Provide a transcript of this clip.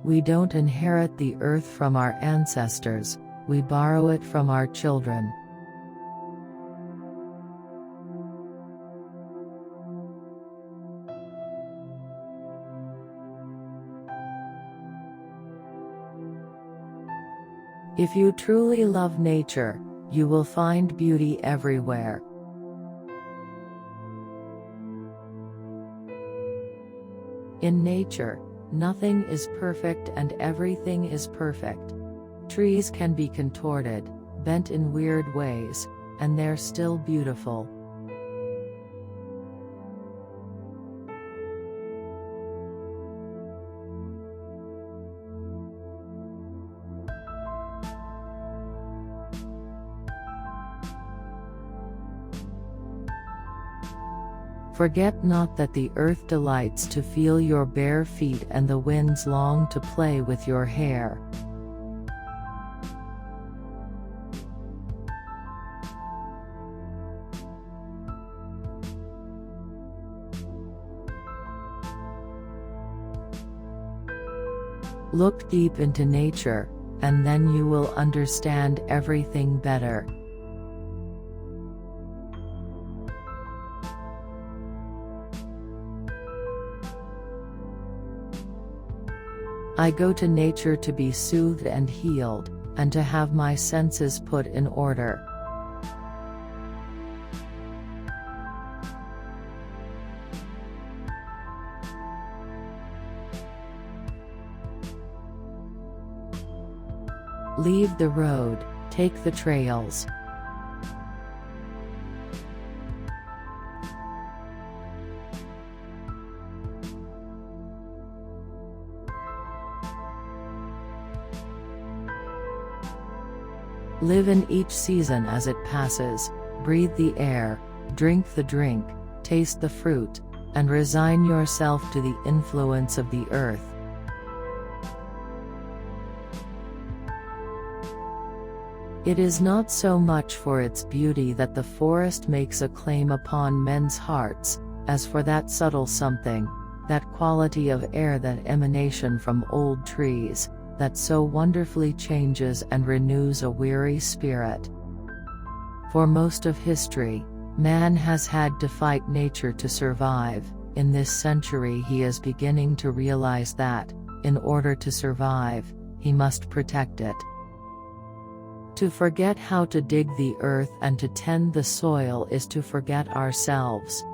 We don't inherit the earth from our ancestors, we borrow it from our children. If you truly love nature, you will find beauty everywhere. In nature, nothing is perfect and everything is perfect. Trees can be contorted, bent in weird ways, and they're still beautiful. Forget not that the earth delights to feel your bare feet and the winds long to play with your hair. Look deep into nature, and then you will understand everything better. I go to nature to be soothed and healed, and to have my senses put in order. Leave the road, take the trails. Live in each season as it passes, breathe the air, drink the drink, taste the fruit, and resign yourself to the influence of the earth. It is not so much for its beauty that the forest makes a claim upon men's hearts, as for that subtle something, that quality of air, that emanation from old trees, that so wonderfully changes and renews a weary spirit. For most of history, man has had to fight nature to survive. In this century he is beginning to realize that, in order to survive, he must protect it. To forget how to dig the earth and to tend the soil is to forget ourselves.